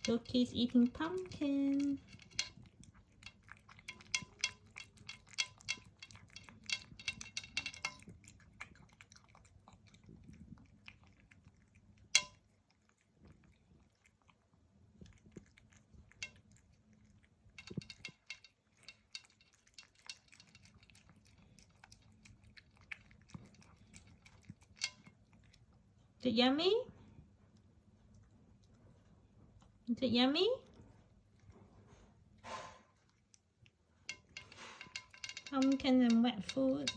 Loki's eating pumpkin. Is it yummy? Is it yummy? Pumpkin and wet food.